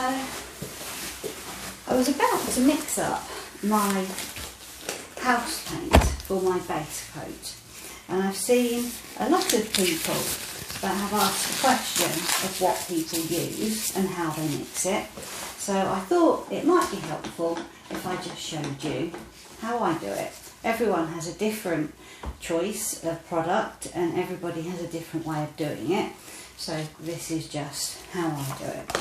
I was about to mix up my house paint for my base coat, and I've seen a lot of people that have asked the question of what people use and how they mix it. So I thought it might be helpful if I just showed you how I do it. Everyone has a different choice of product and everybody has a different way of doing it. So this is just how I do it.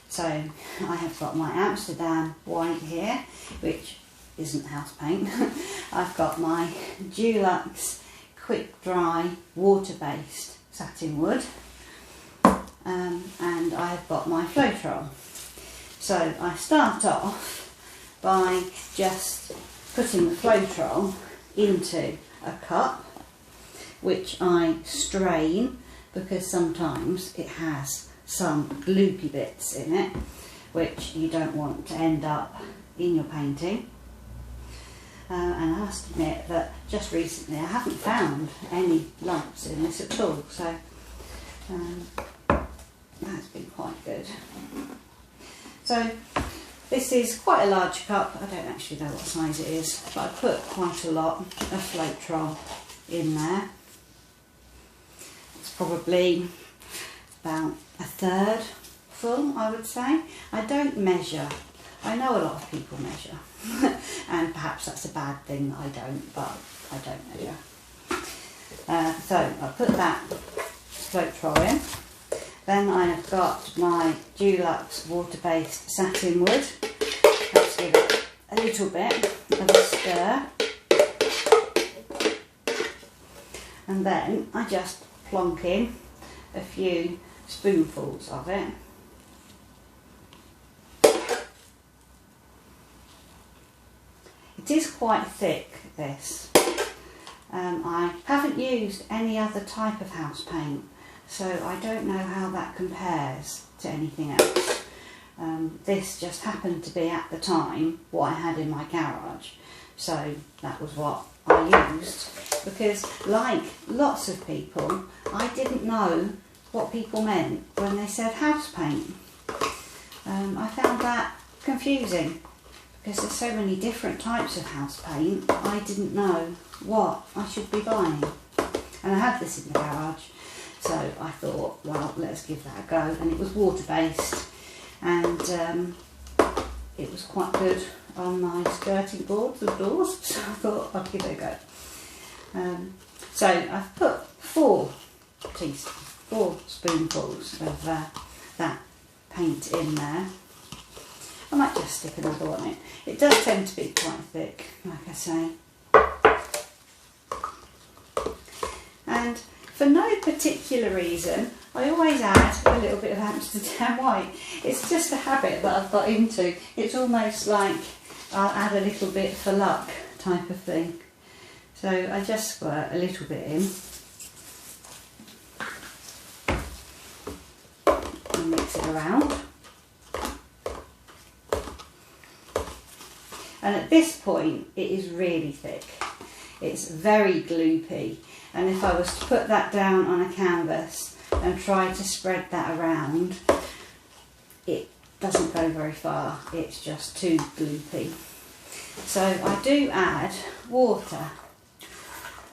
So I have got my Amsterdam white here, which isn't house paint. I've got my Dulux quick dry water based Satinwood, and I've got my Floetrol. So I start off by just putting the Floetrol into a cup, which I strain because sometimes it has some gloopy bits in it which you don't want to end up in your painting. And I must admit that just recently I haven't found any lumps in this at all, so that's been quite good. So this is quite a large cup. I don't actually know what size it is, but I put quite a lot of Floetrol in there. It's probably about a third full, I would say. I don't measure. I know a lot of people measure, and perhaps that's a bad thing that I don't, but I don't measure. So I put that Floetrol in. Then I've got my Dulux Water Based Satinwood. Let's give it a little bit of a stir. And then I just plonk in a few spoonfuls of it. It is quite thick, this. I haven't used any other type of house paint, so I don't know how that compares to anything else. This just happened to be at the time what I had in my garage, so that was what I used, because like lots of people, I didn't know what people meant when they said house paint. I found that confusing because there's so many different types of house paint. I didn't know what I should be buying, and I had this in the garage, so I thought, well, let's give that a go. And it was water based, and it was quite good on my skirting boards of doors, so I thought I'd give it a go. So I've put 4 spoonfuls of that paint in there. I might just stick another one in. It does tend to be quite thick, like I say. And for no particular reason, I always add a little bit of Amsterdam white. It's just a habit that I've got into. It's almost like I'll add a little bit for luck type of thing. So I just squirt a little bit in and mix it around. And at this point it is really thick. It's very gloopy, and if I was to put that down on a canvas and try to spread that around, it doesn't go very far. It's just too gloopy. So I do add water.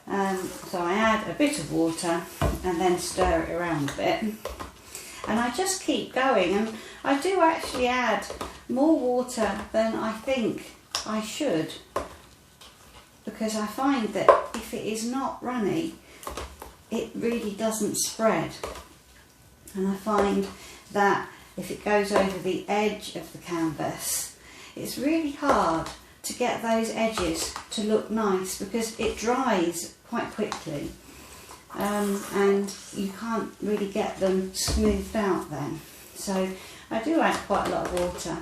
So I add a bit of water and then stir it around a bit. And I just keep going, and I do actually add more water than I think I should, because I find that if it is not runny, it really doesn't spread. And I find that if it goes over the edge of the canvas, it's really hard to get those edges to look nice because it dries quite quickly, and you can't really get them smoothed out then. So I do add quite a lot of water.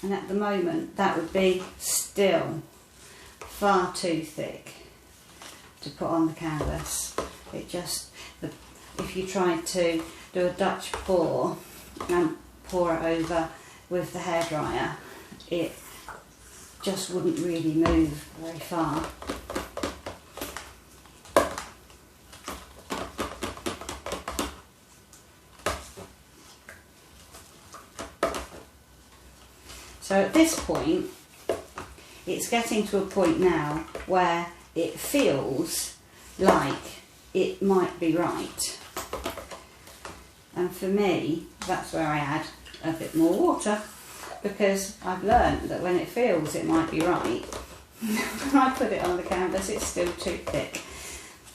And at the moment that would be still far too thick to put on the canvas. It just, if you tried to do a Dutch pour and pour it over with the hairdryer, it just wouldn't really move very far. So at this point, it's getting to a point now where it feels like it might be right. And for me, that's where I add a bit more water, because I've learned that when it feels it might be right, when I put it on the canvas it's still too thick.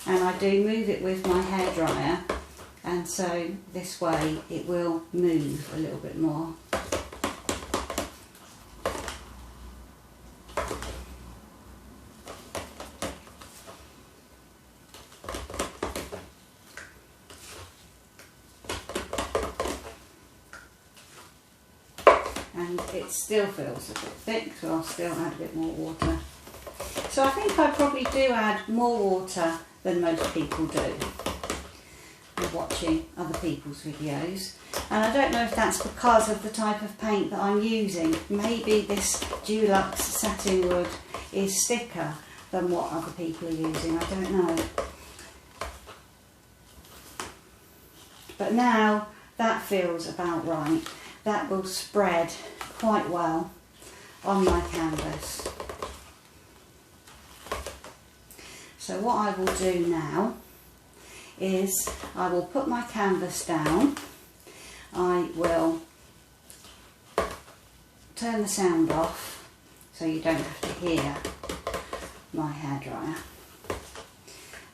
And I do move it with my hairdryer, and so this way it will move a little bit more. And it still feels a bit thick, so I'll still add a bit more water. So I think I probably do add more water than most people do with watching other people's videos. And I don't know if that's because of the type of paint that I'm using. Maybe this Dulux Satinwood is thicker than what other people are using, I don't know. But now that feels about right. That will spread quite well on my canvas. So what I will do now is I will put my canvas down. I will turn the sound off so you don't have to hear my hairdryer.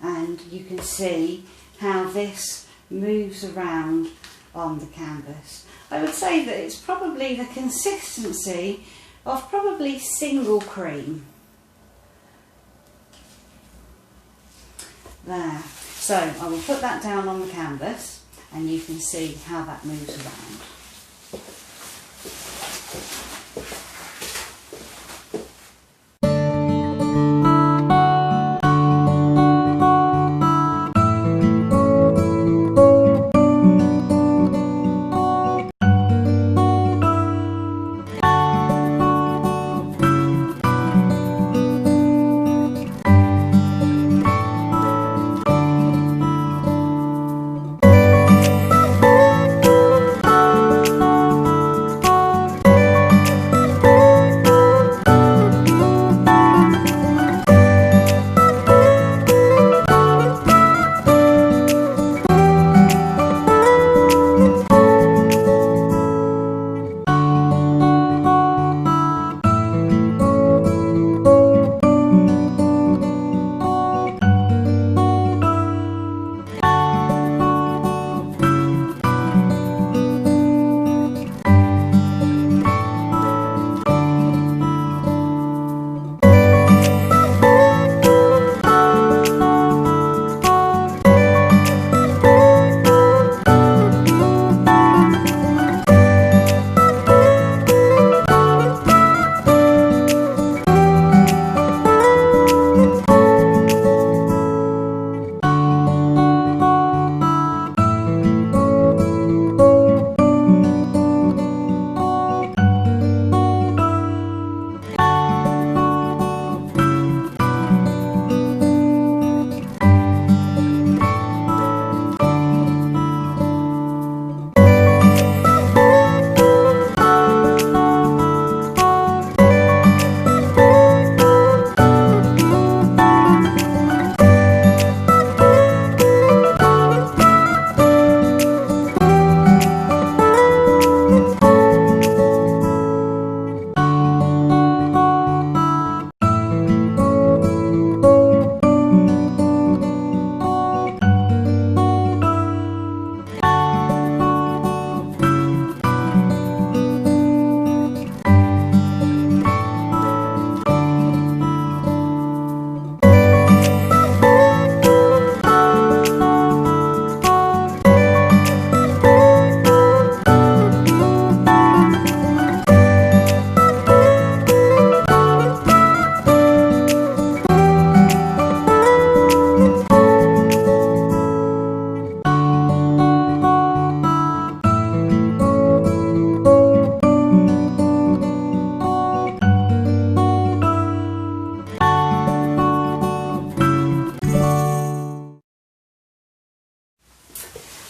And you can see how this moves around on the canvas. I would say that it's probably the consistency of probably single cream. There. So I will put that down on the canvas and you can see how that moves around.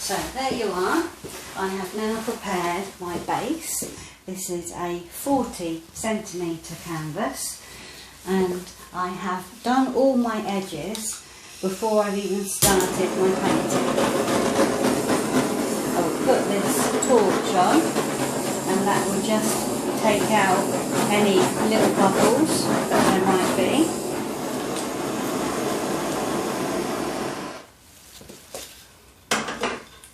So there you are. I have now prepared my base This is a 40cm canvas, and I have done all my edges before I've even started my painting. I will put this torch on, and that will just take out any little bubbles that there might be.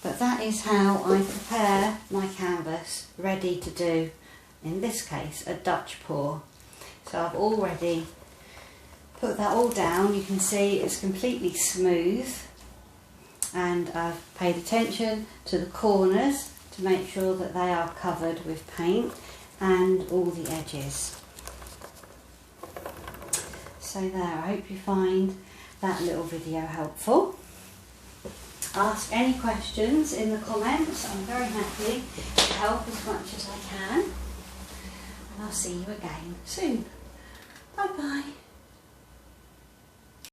But that is how I prepare my canvas ready to do, in this case, a Dutch pour. So I've already put that all down. You can see it's completely smooth, and I've paid attention to the corners to make sure that they are covered with paint and all the edges. So there, I hope you find that little video helpful. Ask any questions in the comments. I'm very happy to help as much as I can. And I'll see you again soon. Bye bye.